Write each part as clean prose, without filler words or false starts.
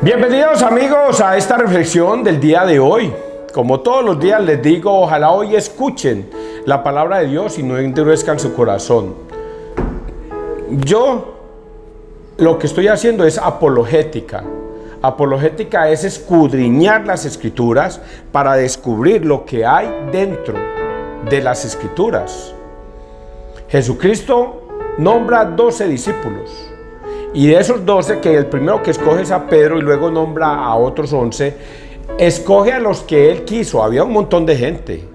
Bienvenidos amigos a esta reflexión del día de hoy. Como todos los días les digo, ojalá hoy escuchen la palabra de Dios y no endurezcan su corazón. Yo lo que estoy haciendo es apologética. Apologética es escudriñar las escrituras para descubrir lo que hay dentro de las escrituras. Jesucristo nombra 12 discípulos. Y de esos 12, que el primero que escoge es a Pedro y luego nombra a otros 11, escoge a los que él quiso. Había un montón de gente,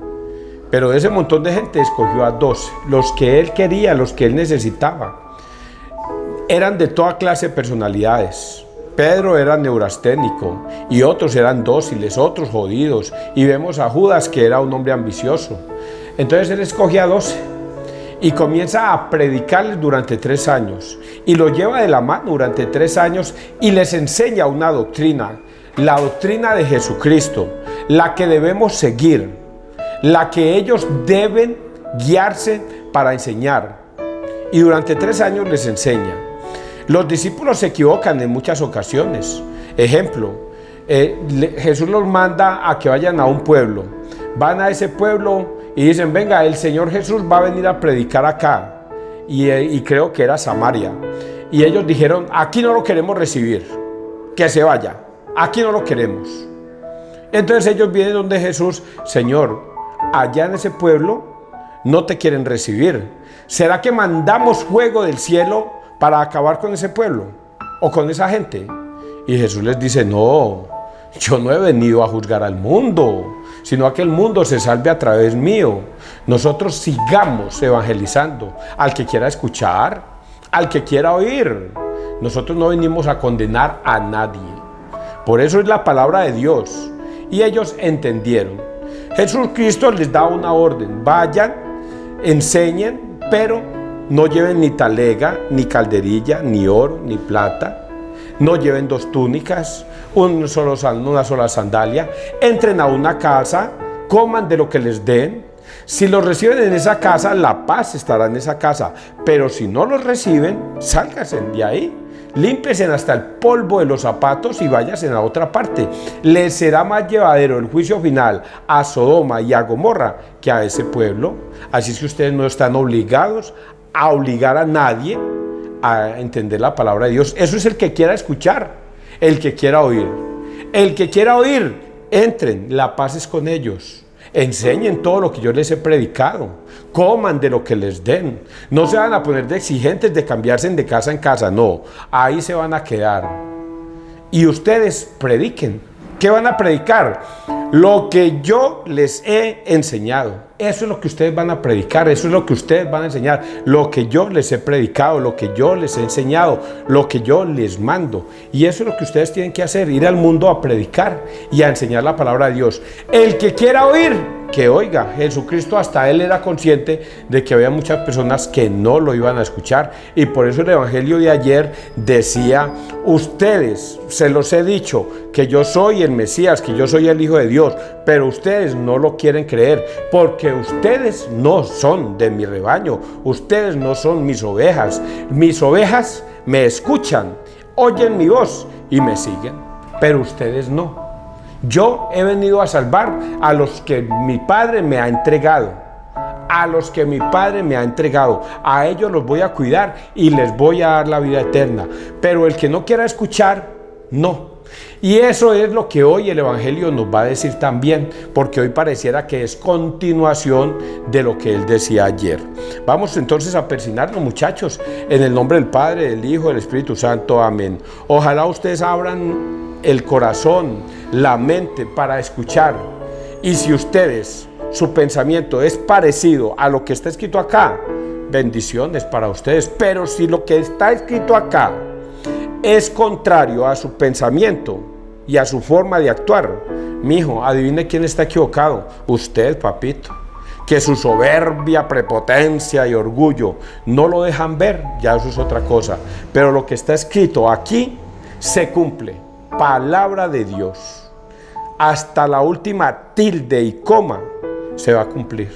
pero de ese montón de gente escogió a 12, los que él quería, los que él necesitaba. Eran de toda clase de personalidades. Pedro era neurasténico y otros eran dóciles, otros jodidos. Y vemos a Judas, que era un hombre ambicioso. Entonces él escoge a 12. Y comienza a predicarles durante 3 años. Y los lleva de la mano durante 3 años y les enseña una doctrina. La doctrina de Jesucristo. La que debemos seguir. La que ellos deben guiarse para enseñar. Y durante 3 años les enseña. Los discípulos se equivocan en muchas ocasiones. Ejemplo, Jesús los manda a que vayan a un pueblo. Van a ese pueblo y dicen, venga, el Señor Jesús va a venir a predicar acá. Y creo que era Samaria. Y ellos dijeron, aquí no lo queremos recibir, que se vaya, aquí no lo queremos. Entonces ellos vienen donde Jesús, Señor, allá en ese pueblo no te quieren recibir. ¿Será que mandamos fuego del cielo para acabar con ese pueblo o con esa gente? Y Jesús les dice, no, yo no he venido a juzgar al mundo, sino a que el mundo se salve a través mío. Nosotros sigamos evangelizando al que quiera escuchar, al que quiera oír. Nosotros no venimos a condenar a nadie. Por eso es la palabra de Dios. Y ellos entendieron. Jesucristo les da una orden: vayan, enseñen, pero no lleven ni talega, ni calderilla, ni oro, ni plata. No lleven 2 túnicas, una sola sandalia. Entren a una casa, coman de lo que les den. Si los reciben en esa casa, la paz estará en esa casa. Pero si no los reciben, sálganse de ahí. Límpiense hasta el polvo de los zapatos y váyanse a otra parte. Les será más llevadero el juicio final a Sodoma y a Gomorra que a ese pueblo. Así es que ustedes no están obligados a obligar a nadie a entender la palabra de Dios. Eso es el que quiera escuchar, el que quiera oír. El que quiera oír, entren, la paz es con ellos. Enseñen todo lo que yo les he predicado. Coman de lo que les den. No se van a poner de exigentes de cambiarse de casa en casa, no. Ahí se van a quedar. Y ustedes prediquen. ¿Qué van a predicar? Lo que yo les he enseñado. Eso es lo que ustedes van a predicar, eso es lo que ustedes van a enseñar. Lo que yo les he predicado, lo que yo les he enseñado, lo que yo les mando. Y eso es lo que ustedes tienen que hacer, ir al mundo a predicar y a enseñar la palabra de Dios. El que quiera oír, que oiga. Jesucristo hasta él era consciente de que había muchas personas que no lo iban a escuchar. Y por eso el evangelio de ayer decía, ustedes, se los he dicho, que yo soy el Mesías, que yo soy el Hijo de Dios, pero ustedes no lo quieren creer, porque ustedes no son de mi rebaño, ustedes no son mis ovejas. Mis ovejas me escuchan, oyen mi voz y me siguen, pero ustedes no. Yo he venido a salvar a los que mi Padre me ha entregado. A los que mi Padre me ha entregado. A ellos los voy a cuidar y les voy a dar la vida eterna. Pero el que no quiera escuchar, no. Y eso es lo que hoy el Evangelio nos va a decir también, porque hoy pareciera que es continuación de lo que él decía ayer. Vamos entonces a persignarnos, muchachos, en el nombre del Padre, del Hijo, del Espíritu Santo. Amén. Ojalá ustedes abran el corazón, la mente para escuchar. Y si ustedes, su pensamiento es parecido a lo que está escrito acá, bendiciones para ustedes. Pero si lo que está escrito acá es contrario a su pensamiento y a su forma de actuar, mijo, adivine quién está equivocado. Usted, papito. Que su soberbia, prepotencia y orgullo no lo dejan ver, ya eso es otra cosa. Pero lo que está escrito aquí se cumple. Palabra de Dios. Hasta la última tilde y coma se va a cumplir.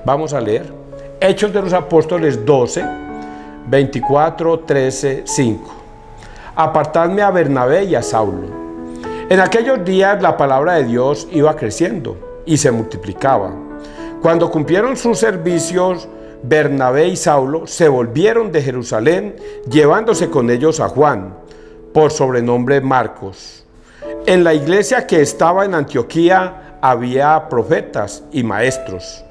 Vamos a leer Hechos de los Apóstoles 12, 24, 13, 5. apartadme a Bernabé y a Saulo. En aquellos días la palabra de Dios iba creciendo y se multiplicaba. Cuando cumplieron sus servicios, Bernabé y Saulo se volvieron de Jerusalén, llevándose con ellos a Juan, por sobrenombre Marcos. En la iglesia que estaba en Antioquía había profetas y maestros: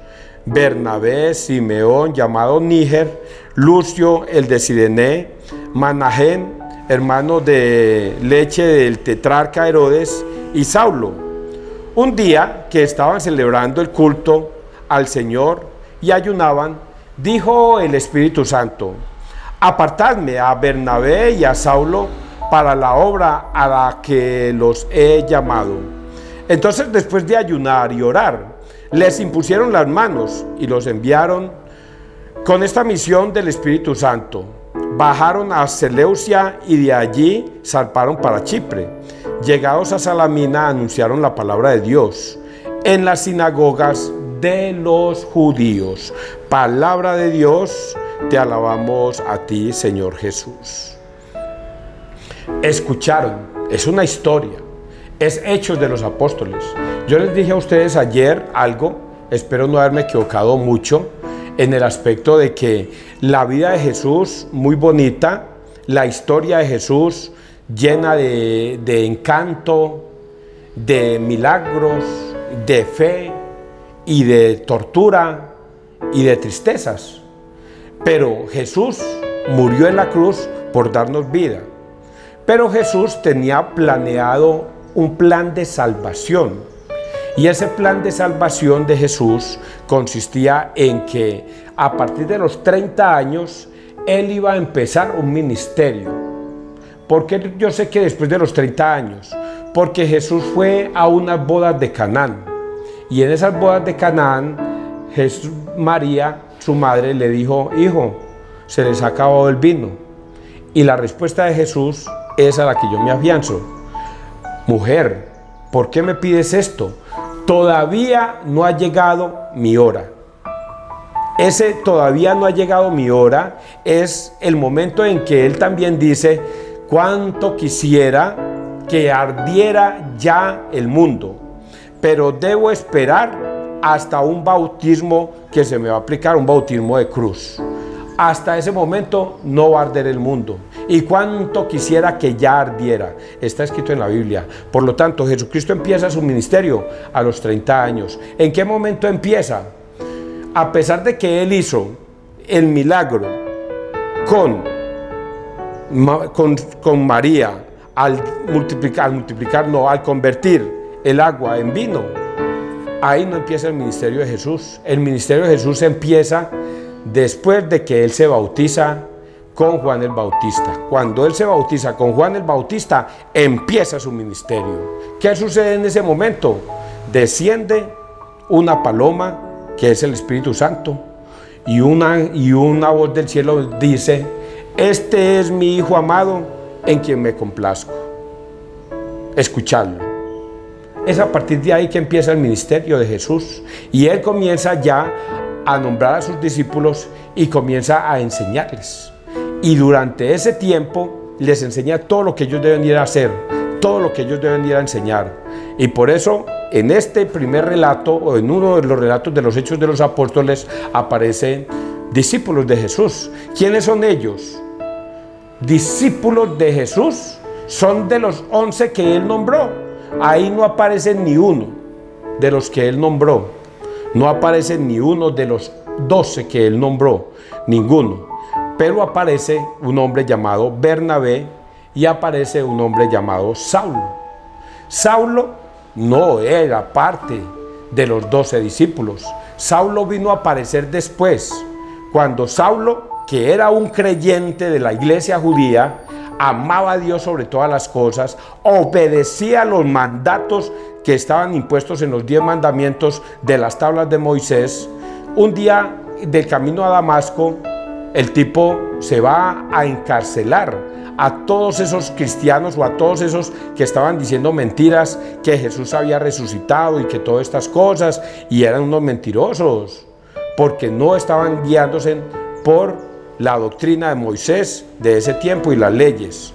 Bernabé, Simeón, llamado Níger, Lucio, el de Cirene, Manahén, hermano de leche del tetrarca Herodes, y Saulo. Un día que estaban celebrando el culto al Señor y ayunaban, dijo el Espíritu Santo: apartadme a Bernabé y a Saulo para la obra a la que los he llamado. Entonces, después de ayunar y orar, les impusieron las manos y los enviaron con esta misión del Espíritu Santo. Bajaron a Seleucia y de allí zarparon para Chipre. Llegados a Salamina, anunciaron la palabra de Dios en las sinagogas de los judíos. Palabra de Dios, te alabamos a ti, Señor Jesús. Escucharon, es una historia, es Hechos de los Apóstoles. Yo les dije a ustedes ayer algo, espero no haberme equivocado mucho, en el aspecto de que la vida de Jesús, muy bonita, la historia de Jesús llena de encanto, de milagros, de fe y de tortura y de tristezas. Pero Jesús murió en la cruz por darnos vida. Pero Jesús tenía planeado un plan de salvación. Y ese plan de salvación de Jesús consistía en que a partir de los 30 años Él iba a empezar un ministerio. ¿Por qué yo sé que después de los 30 años? Porque Jesús fue a unas bodas de Canaán. Y en esas bodas de Canaán, María, su madre, le dijo: hijo, se les ha acabado el vino. Y la respuesta de Jesús es a la que yo me afianzo: mujer, ¿por qué me pides esto? Todavía no ha llegado mi hora. Ese todavía no ha llegado mi hora es el momento en que Él también dice: cuánto quisiera que ardiera ya el mundo, pero debo esperar hasta un bautismo que se me va a aplicar, un bautismo de cruz. Hasta ese momento no va a arder el mundo. Y cuánto quisiera que ya ardiera. Está escrito en la Biblia. Por lo tanto, Jesucristo empieza su ministerio a los 30 años. ¿En qué momento empieza? A pesar de que Él hizo el milagro con María, al convertir el agua en vino, ahí no empieza el ministerio de Jesús. El ministerio de Jesús empieza después de que Él se bautiza con Juan el Bautista. Cuando Él se bautiza con Juan el Bautista, empieza su ministerio. ¿Qué sucede en ese momento? Desciende una paloma, que es el Espíritu Santo, y una voz del cielo dice: este es mi Hijo amado, en quien me complazco. Escuchadlo. Es a partir de ahí que empieza el ministerio de Jesús. Y Él comienza ya a nombrar a sus discípulos y comienza a enseñarles. Y durante ese tiempo les enseña todo lo que ellos deben ir a hacer, todo lo que ellos deben ir a enseñar. Y por eso en este primer relato, o en uno de los relatos de los Hechos de los Apóstoles, aparecen discípulos de Jesús. ¿Quiénes son ellos? Discípulos de Jesús son de los 11 que Él nombró. Ahí no aparece ni uno de los que Él nombró. No aparece ni uno de los 12 que Él nombró, ninguno. Pero aparece un hombre llamado Bernabé y aparece un hombre llamado Saulo. Saulo no era parte de los 12 discípulos. Saulo vino a aparecer después, cuando Saulo, que era un creyente de la iglesia judía, amaba a Dios sobre todas las cosas, obedecía los mandatos que estaban impuestos en los 10 mandamientos de las tablas de Moisés. Un día, del camino a Damasco, el tipo se va a encarcelar a todos esos cristianos o a todos esos que estaban diciendo mentiras, que Jesús había resucitado y que todas estas cosas, y eran unos mentirosos, porque no estaban guiándose por la doctrina de Moisés de ese tiempo y las leyes.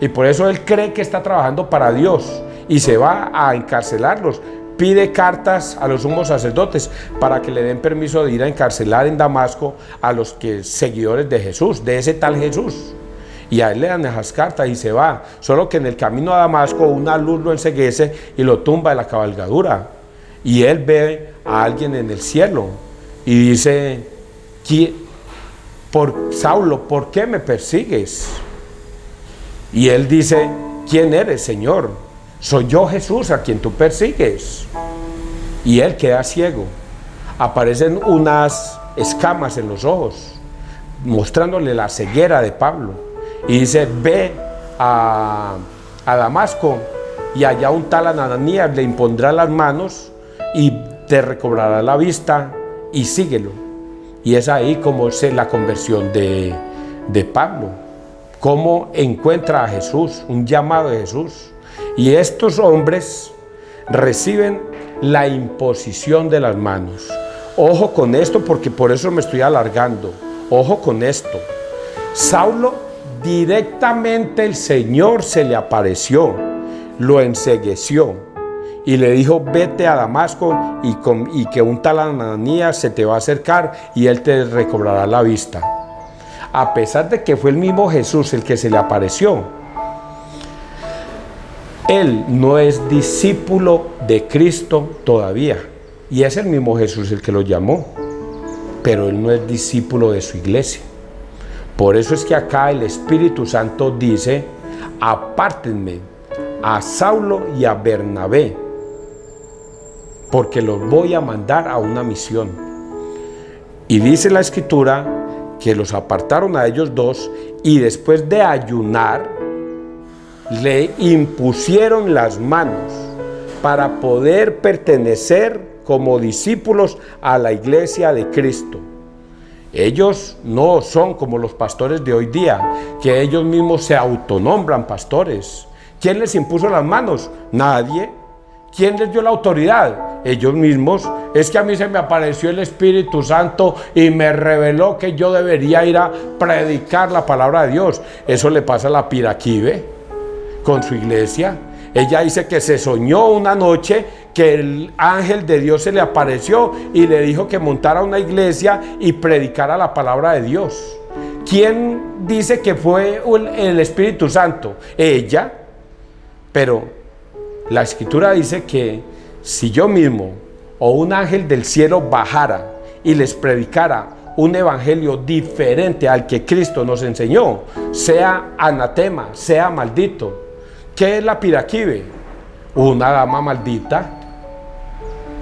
Y por eso él cree que está trabajando para Dios y se va a encarcelarlos. Pide cartas a los sumos sacerdotes para que le den permiso de ir a encarcelar en Damasco a los seguidores de Jesús, de ese tal Jesús. Y a él le dan esas cartas y se va. Solo que en el camino a Damasco una luz lo enceguece y lo tumba de la cabalgadura. Y él ve a alguien en el cielo y dice: Saulo, ¿por qué me persigues? Y él dice: ¿quién eres, Señor? Soy yo, Jesús, a quien tú persigues. Y él queda ciego. Aparecen unas escamas en los ojos, mostrándole la ceguera de Pablo. Y dice: ve a Damasco, y allá un tal Ananías le impondrá las manos y te recobrará la vista, y síguelo. Y es ahí como es la conversión de Pablo, cómo encuentra a Jesús, un llamado de Jesús. Y estos hombres reciben la imposición de las manos. Ojo con esto, porque por eso me estoy alargando. Ojo con esto. Saulo, directamente el Señor se le apareció, lo encegueció y le dijo: vete a Damasco y que un tal Ananías se te va a acercar y él te recobrará la vista. A pesar de que fue el mismo Jesús el que se le apareció, él no es discípulo de Cristo todavía, y es el mismo Jesús el que lo llamó, pero él no es discípulo de su iglesia. Por eso es que acá el Espíritu Santo dice: apártenme a Saulo y a Bernabé, porque los voy a mandar a una misión. Y dice la Escritura que los apartaron a ellos dos, y después de ayunar le impusieron las manos para poder pertenecer como discípulos a la iglesia de Cristo. Ellos no son como los pastores de hoy día, que ellos mismos se autonombran pastores. ¿Quién les impuso las manos? Nadie. ¿Quién les dio la autoridad? Ellos mismos. Es que a mí se me apareció el Espíritu Santo y me reveló que yo debería ir a predicar la palabra de Dios. Eso le pasa a la Piraquive con su iglesia. Ella dice que se soñó una noche que el ángel de Dios se le apareció y le dijo que montara una iglesia y predicara la palabra de Dios. ¿Quién dice que fue el Espíritu Santo? Ella. Pero la Escritura dice que si yo mismo o un ángel del cielo bajara y les predicara un evangelio diferente al que Cristo nos enseñó, sea anatema, sea maldito. ¿Qué es la Piraquive? Una dama maldita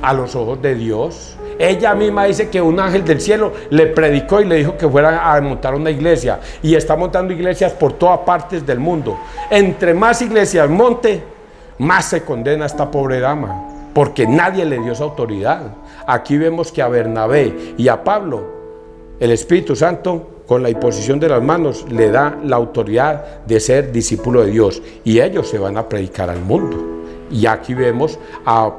a los ojos de Dios. Ella misma dice que un ángel del cielo le predicó y le dijo que fuera a montar una iglesia, y está montando iglesias por todas partes del mundo. Entre más iglesias monte, más se condena a esta pobre dama, porque nadie le dio esa autoridad. Aquí vemos que a Bernabé y a Pablo, el Espíritu Santo, con la imposición de las manos, le da la autoridad de ser discípulo de Dios, y ellos se van a predicar al mundo. Y aquí vemos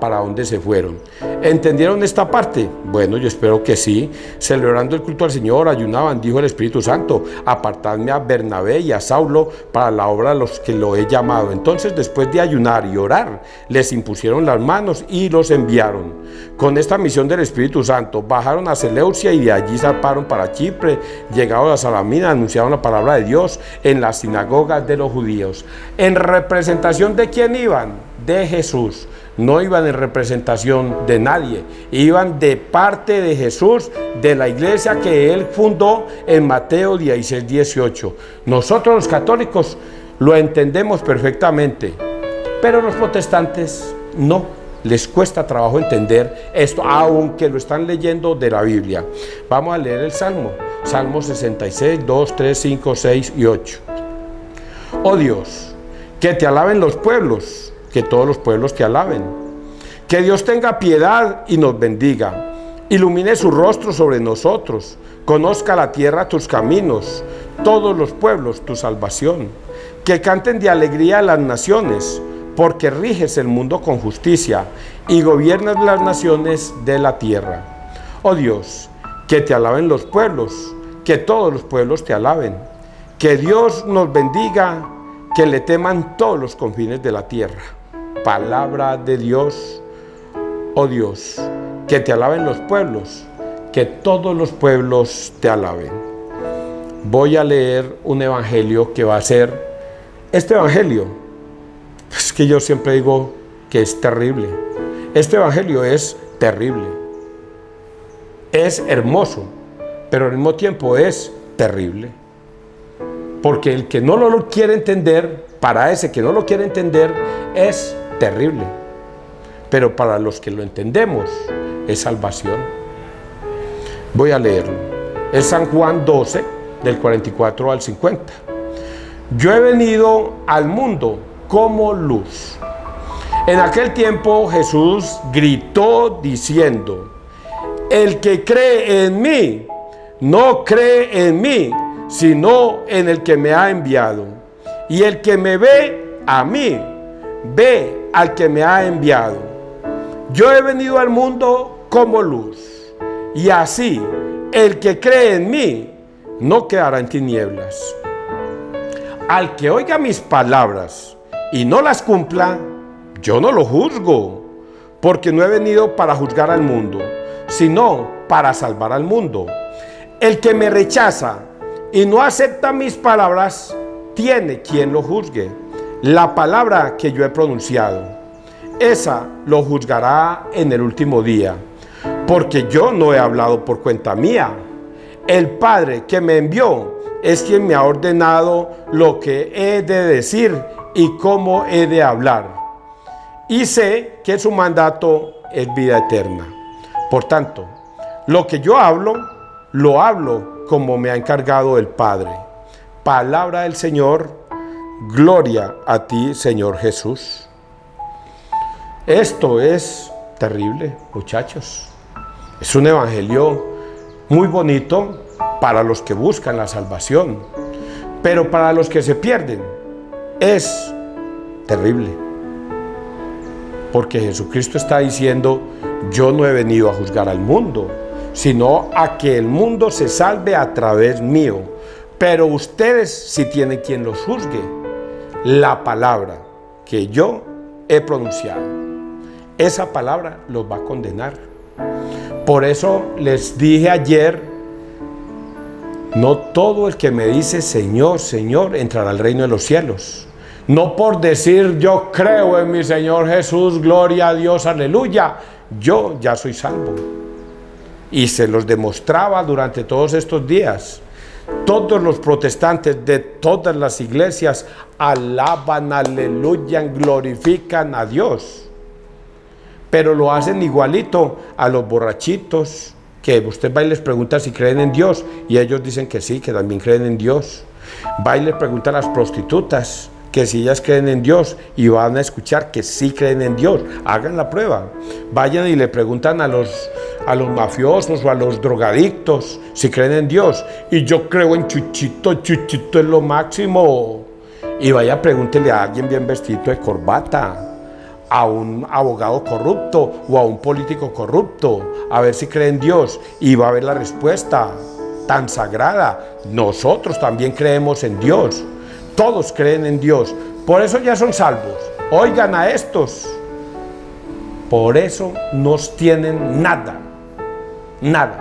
para dónde se fueron. ¿Entendieron esta parte? Bueno, yo espero que sí. Celebrando el culto al Señor, ayunaban, dijo el Espíritu Santo: apartadme a Bernabé y a Saulo para la obra a los que lo he llamado. Entonces, después de ayunar y orar, les impusieron las manos y los enviaron. Con esta misión del Espíritu Santo, bajaron a Seleucia y de allí zarparon para Chipre. Llegados a Salamina, anunciaron la palabra de Dios en las sinagogas de los judíos. ¿En representación de quién iban? De Jesús. No iban en representación de nadie, iban de parte de Jesús, de la iglesia que él fundó en Mateo 16:18. Nosotros los católicos lo entendemos perfectamente, pero los protestantes no, les cuesta trabajo entender esto, aunque lo están leyendo de la Biblia. Vamos a leer el Salmo 66, 2, 3, 5, 6 y 8. Oh Dios, que te alaben los pueblos, que todos los pueblos te alaben. Que Dios tenga piedad y nos bendiga. Ilumine su rostro sobre nosotros. Conozca la tierra tus caminos, todos los pueblos tu salvación. Que canten de alegría las naciones, porque riges el mundo con justicia y gobiernas las naciones de la tierra. Oh Dios, que te alaben los pueblos, que todos los pueblos te alaben. Que Dios nos bendiga, que le teman todos los confines de la tierra. Palabra de Dios, oh Dios, que te alaben los pueblos, que todos los pueblos te alaben. Voy a leer un evangelio que va a ser, este evangelio, es que yo siempre digo que es terrible. Este evangelio es terrible. Es hermoso, pero al mismo tiempo es terrible. Porque el que no lo quiere entender, para ese que no lo quiere entender, es terrible. Pero para los que lo entendemos, es salvación. Voy a leerlo. Es San Juan 12, del 44 al 50. Yo he venido al mundo como luz. En aquel tiempo Jesús gritó diciendo: el que cree en mí, no cree en mí, sino en el que me ha enviado. Y el que me ve a mí, ve al que me ha enviado. Yo he venido al mundo como luz, y así el que cree en mí no quedará en tinieblas. Al que oiga mis palabras y no las cumpla, yo no lo juzgo, porque no he venido para juzgar al mundo, sino para salvar al mundo. El que me rechaza y no acepta mis palabras, tiene quien lo juzgue. La palabra que yo he pronunciado, esa lo juzgará en el último día, porque yo no he hablado por cuenta mía. El Padre que me envió es quien me ha ordenado lo que he de decir y cómo he de hablar. Y sé que su mandato es vida eterna. Por tanto, lo que yo hablo, lo hablo como me ha encargado el Padre. Palabra del Señor, gloria a ti, Señor Jesús. Esto es terrible, muchachos. Es un evangelio muy bonito para los que buscan la salvación, pero para los que se pierden es terrible. Porque Jesucristo está diciendo: yo no he venido a juzgar al mundo, sino a que el mundo se salve a través mío. Pero ustedes sí tienen quien los juzgue. La palabra que yo he pronunciado, esa palabra los va a condenar. Por eso les dije ayer: no todo el que me dice Señor, Señor, entrará al reino de los cielos. No por decir yo creo en mi Señor Jesús, gloria a Dios, aleluya, yo ya soy salvo. Y se los demostraba durante todos estos días. Todos los protestantes de todas las iglesias alaban, aleluyan, glorifican a Dios. Pero lo hacen igualito a los borrachitos, que usted va y les pregunta si creen en Dios, y ellos dicen que sí, que también creen en Dios. Va y les pregunta a las prostitutas que si ellas creen en Dios, y van a escuchar que sí creen en Dios. Hagan la prueba. Vayan y le preguntan a los mafiosos o a los drogadictos si creen en Dios. Y yo creo en Chuchito, Chuchito es lo máximo. Y vaya, pregúntele a alguien bien vestido de corbata, a un abogado corrupto o a un político corrupto, a ver si cree en Dios, y va a ver la respuesta tan sagrada. Nosotros también creemos en Dios. Todos creen en Dios, por eso ya son salvos. Oigan a estos, por eso no tienen nada, nada.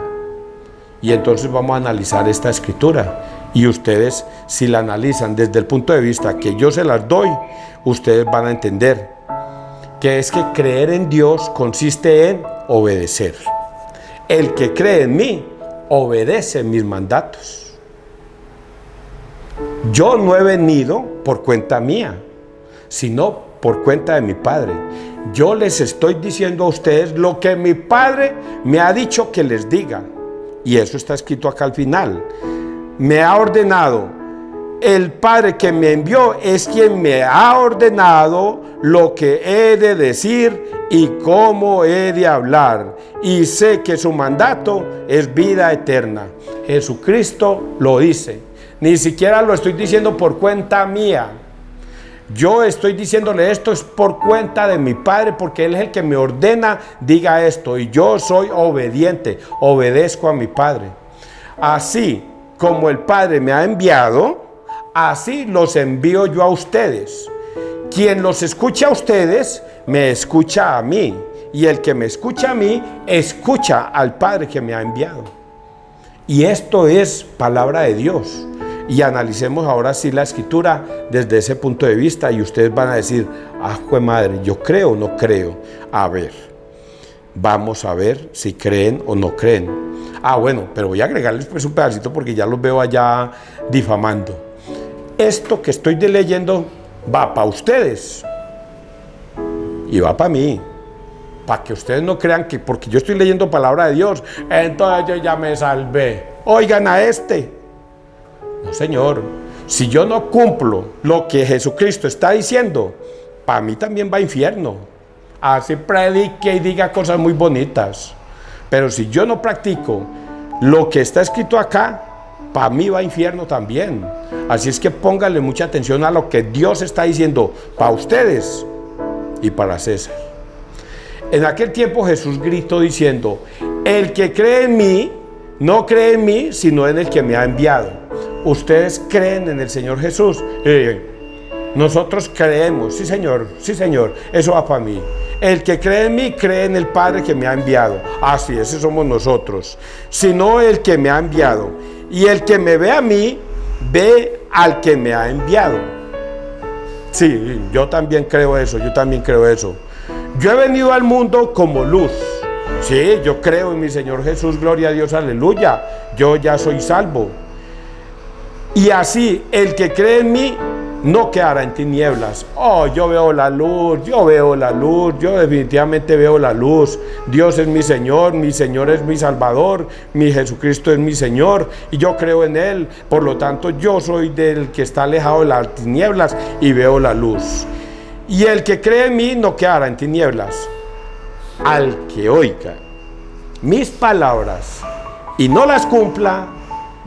Y entonces vamos a analizar esta escritura, y ustedes, si la analizan desde el punto de vista que yo se las doy, ustedes van a entender que es que creer en Dios consiste en obedecer. El que cree en mí, obedece mis mandatos. Yo no he venido por cuenta mía, sino por cuenta de mi Padre. Yo les estoy diciendo a ustedes lo que mi Padre me ha dicho que les diga. Y eso está escrito acá al final. Me ha ordenado. El Padre que me envió es quien me ha ordenado lo que he de decir y cómo he de hablar. Y sé que su mandato es vida eterna. Jesucristo lo dice. Ni siquiera lo estoy diciendo por cuenta mía. Yo estoy diciéndole esto es por cuenta de mi Padre, porque Él es el que me ordena, diga esto. Y yo soy obediente, obedezco a mi Padre. Así como el Padre me ha enviado, así los envío yo a ustedes. Quien los escucha a ustedes, me escucha a mí. Y el que me escucha a mí, escucha al Padre que me ha enviado. Y esto es palabra de Dios. Y analicemos ahora sí la Escritura desde ese punto de vista. Y ustedes van a decir, jue madre, ¿yo creo o no creo? A ver, vamos a ver si creen o no creen. Bueno, pero voy a agregarles pues un pedacito porque ya los veo allá difamando. Esto que estoy leyendo va para ustedes y va para mí, para que ustedes no crean que porque yo estoy leyendo palabra de Dios, entonces yo ya me salvé. Oigan a este. No, señor, si yo no cumplo lo que Jesucristo está diciendo, para mí también va a infierno. Así predique y diga cosas muy bonitas, pero si yo no practico lo que está escrito acá, para mí va a infierno también. Así es que pónganle mucha atención a lo que Dios está diciendo para ustedes y para César. En aquel tiempo Jesús gritó diciendo, el que cree en mí, no cree en mí, sino en el que me ha enviado. ¿Ustedes creen en el Señor Jesús? Nosotros creemos, sí señor, eso va para mí. El que cree en mí, cree en el Padre que me ha enviado. Así, ese somos nosotros. Sino el que me ha enviado. Y el que me ve a mí, ve al que me ha enviado. Sí, yo también creo eso, Yo he venido al mundo como luz. Sí, yo creo en mi Señor Jesús, gloria a Dios, aleluya. Yo ya soy salvo. Y así, el que cree en mí, no quedará en tinieblas. Yo veo la luz, yo definitivamente veo la luz. Dios es mi Señor es mi Salvador, mi Jesucristo es mi Señor y yo creo en Él. Por lo tanto, yo soy del que está alejado de las tinieblas y veo la luz. Y el que cree en mí no quedará en tinieblas. Al que oiga mis palabras y no las cumpla,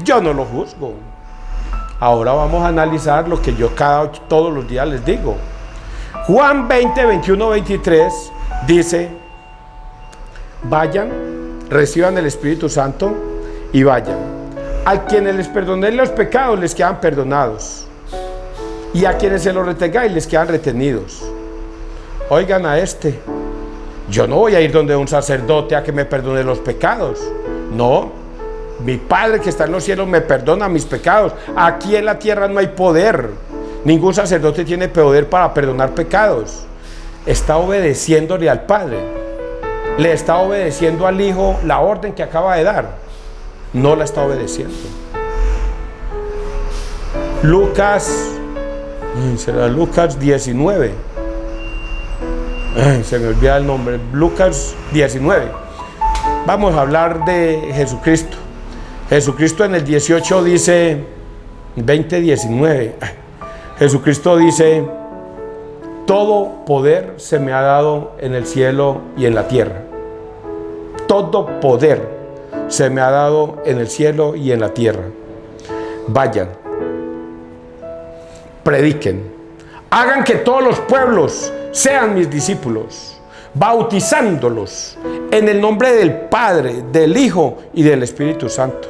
yo no lo juzgo. Ahora vamos a analizar lo que yo todos los días les digo. Juan 20, 21, 23 dice, vayan, reciban el Espíritu Santo y vayan. A quienes les perdoné los pecados les quedan perdonados. Y a quienes se los retengáis les quedan retenidos. Oigan a este. Yo no voy a ir donde un sacerdote a que me perdone los pecados. No. Mi Padre que está en los cielos me perdona mis pecados. Aquí en la tierra no hay poder. Ningún sacerdote tiene poder para perdonar pecados. Está obedeciéndole al Padre. Le está obedeciendo al Hijo la orden que acaba de dar. No la está obedeciendo. Será Lucas 19. Se me olvida el nombre. Lucas 19. Vamos a hablar de Jesucristo. Jesucristo en el 18 dice, 20:19, Jesucristo dice, todo poder se me ha dado en el cielo y en la tierra. Todo poder se me ha dado en el cielo y en la tierra. Vayan, prediquen, hagan que todos los pueblos sean mis discípulos, bautizándolos en el nombre del Padre, del Hijo y del Espíritu Santo.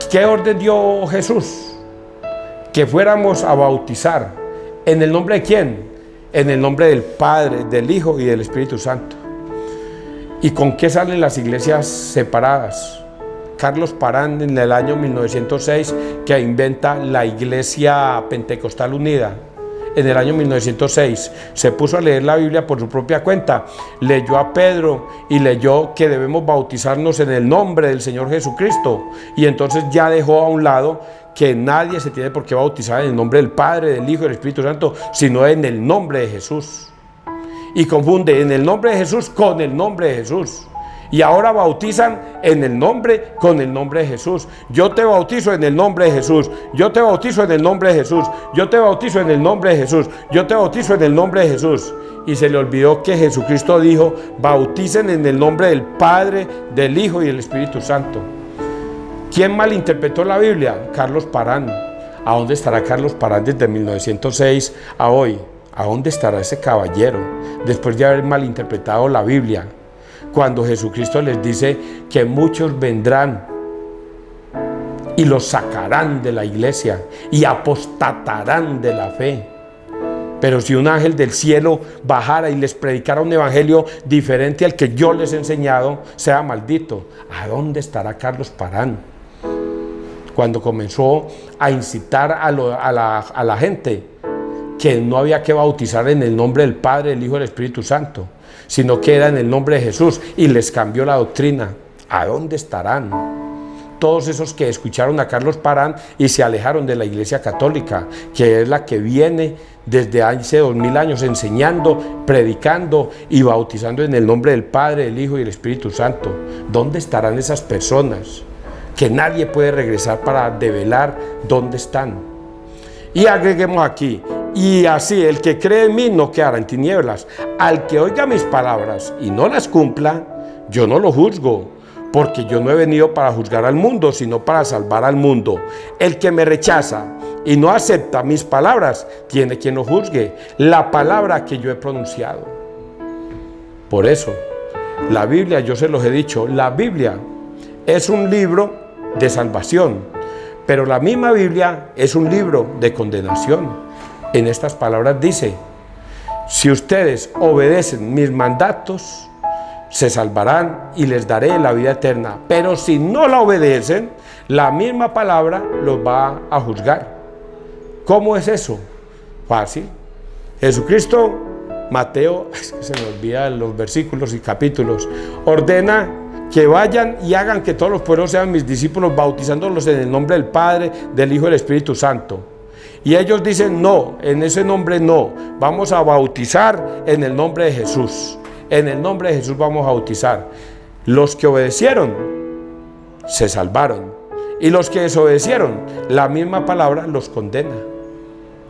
¿Qué orden dio Jesús? Que fuéramos a bautizar. ¿En el nombre de quién? En el nombre del Padre, del Hijo y del Espíritu Santo. ¿Y con qué salen las iglesias separadas? Carlos Parán en el año 1906, que inventa la Iglesia Pentecostal Unida. En el año 1906 se puso a leer la Biblia por su propia cuenta, leyó a Pedro y leyó que debemos bautizarnos en el nombre del Señor Jesucristo, y entonces ya dejó a un lado que nadie se tiene por qué bautizar en el nombre del Padre, del Hijo y del Espíritu Santo, sino en el nombre de Jesús, y confunde en el nombre de Jesús con el nombre de Jesús. Y ahora bautizan en el nombre con el nombre de Jesús. Yo te bautizo en el nombre de Jesús. Yo te bautizo en el nombre de Jesús. Yo te bautizo en el nombre de Jesús. Yo te bautizo en el nombre de Jesús. Y se le olvidó que Jesucristo dijo, bauticen en el nombre del Padre, del Hijo y del Espíritu Santo. ¿Quién malinterpretó la Biblia? Carlos Parán. ¿A dónde estará Carlos Parán desde 1906 a hoy? ¿A dónde estará ese caballero después de haber malinterpretado la Biblia? Cuando Jesucristo les dice que muchos vendrán y los sacarán de la iglesia y apostatarán de la fe. Pero si un ángel del cielo bajara y les predicara un evangelio diferente al que yo les he enseñado, sea maldito. ¿A dónde estará Carlos Parán? Cuando comenzó a incitar a la gente que no había que bautizar en el nombre del Padre, del Hijo y del Espíritu Santo, sino que era en el nombre de Jesús, y les cambió la doctrina. ¿A dónde estarán todos esos que escucharon a Carlos Parán y se alejaron de la Iglesia Católica, que es la que viene desde hace 2000 años enseñando, predicando y bautizando en el nombre del Padre, del Hijo y del Espíritu Santo? ¿Dónde estarán esas personas que nadie puede regresar para develar dónde están? Y agreguemos aquí: y así el que cree en mí no quedará en tinieblas. Al que oiga mis palabras y no las cumpla, yo no lo juzgo, porque yo no he venido para juzgar al mundo, sino para salvar al mundo. El que me rechaza y no acepta mis palabras, tiene quien lo juzgue, la palabra que yo he pronunciado. Por eso, la Biblia, yo se los he dicho, la Biblia es un libro de salvación, pero la misma Biblia es un libro de condenación. En estas palabras dice: si ustedes obedecen mis mandatos, se salvarán y les daré la vida eterna. Pero si no la obedecen, la misma palabra los va a juzgar. ¿Cómo es eso? Fácil. Jesucristo, Mateo, es que se me olvidan los versículos y capítulos, ordena que vayan y hagan que todos los pueblos sean mis discípulos, bautizándolos en el nombre del Padre, del Hijo y del Espíritu Santo. Y ellos dicen: no, en ese nombre no, vamos a bautizar en el nombre de Jesús. En el nombre de Jesús vamos a bautizar. Los que obedecieron se salvaron, y los que desobedecieron, la misma palabra los condena.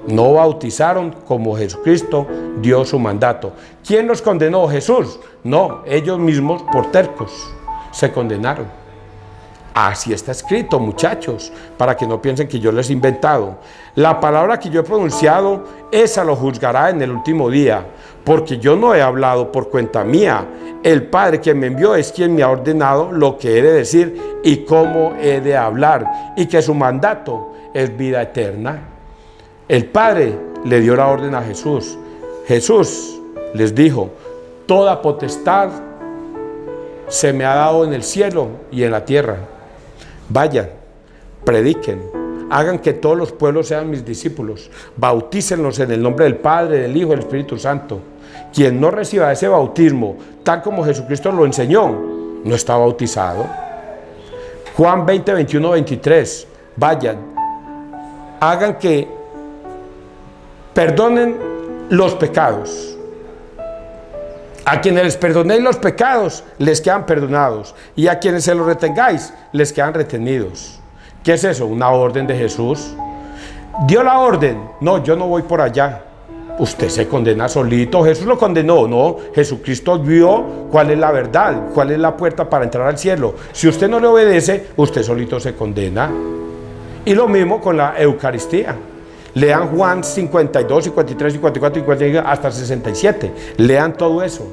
No bautizaron como Jesucristo dio su mandato. ¿Quién los condenó? Jesús. No, ellos mismos por tercos se condenaron. Así está escrito, muchachos, para que no piensen que yo les he inventado. La palabra que yo he pronunciado, esa lo juzgará en el último día, porque yo no he hablado por cuenta mía. El Padre que me envió es quien me ha ordenado lo que he de decir y cómo he de hablar, y que su mandato es vida eterna. El Padre le dio la orden a Jesús. Jesús les dijo: toda potestad se me ha dado en el cielo y en la tierra. Vayan, prediquen, hagan que todos los pueblos sean mis discípulos, bautícenlos en el nombre del Padre, del Hijo y del Espíritu Santo. Quien no reciba ese bautismo, tal como Jesucristo lo enseñó, no está bautizado. Juan 20, 21, 23. Vayan, hagan que perdonen los pecados. A quienes les perdonéis los pecados, les quedan perdonados. Y a quienes se los retengáis, les quedan retenidos. ¿Qué es eso? Una orden de Jesús. ¿Dio la orden? No, yo no voy por allá. Usted se condena solito. Jesús lo condenó. No, Jesucristo vio cuál es la verdad, cuál es la puerta para entrar al cielo. Si usted no le obedece, usted solito se condena. Y lo mismo con la Eucaristía. Lean Juan 52, 53, 54, 55 hasta 67. Lean todo eso.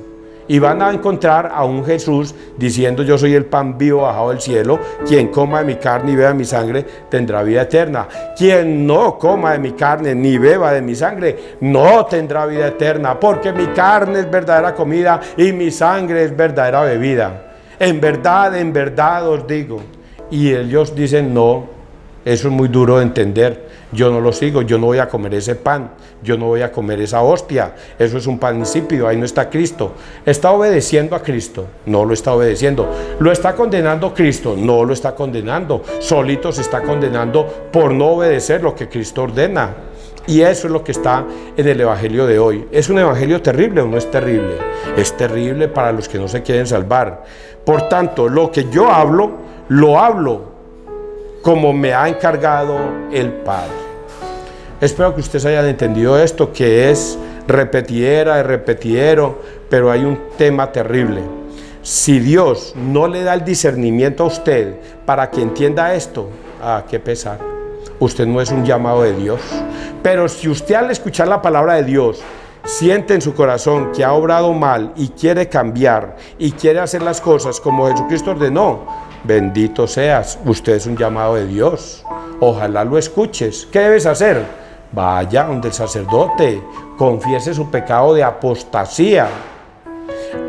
Y van a encontrar a un Jesús diciendo: yo soy el pan vivo bajado del cielo. Quien coma de mi carne y beba de mi sangre tendrá vida eterna. Quien no coma de mi carne ni beba de mi sangre no tendrá vida eterna. Porque mi carne es verdadera comida y mi sangre es verdadera bebida. En verdad os digo. Y ellos dicen: no, eso es muy duro de entender. Yo no lo sigo, yo no voy a comer ese pan, yo no voy a comer esa hostia, eso es un pan insípido, ahí no está Cristo. ¿Está obedeciendo a Cristo? No lo está obedeciendo. ¿Lo está condenando Cristo? No lo está condenando. Solito se está condenando por no obedecer lo que Cristo ordena. Y eso es lo que está en el evangelio de hoy. ¿Es un evangelio terrible o no es terrible? Es terrible para los que no se quieren salvar. Por tanto, lo que yo hablo, lo hablo como me ha encargado el Padre. Espero que ustedes hayan entendido esto, que es repetidera de repetidero, pero hay un tema terrible. Si Dios no le da el discernimiento a usted para que entienda esto, qué pesar. Usted no es un llamado de Dios. Pero si usted, al escuchar la palabra de Dios, siente en su corazón que ha obrado mal y quiere cambiar y quiere hacer las cosas como Jesucristo ordenó, bendito seas, usted es un llamado de Dios, ojalá lo escuches. ¿Qué debes hacer? Vaya donde el sacerdote, confiese su pecado de apostasía,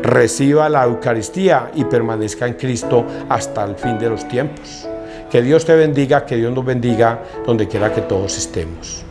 reciba la Eucaristía y permanezca en Cristo hasta el fin de los tiempos. Que Dios te bendiga, que Dios nos bendiga donde quiera que todos estemos.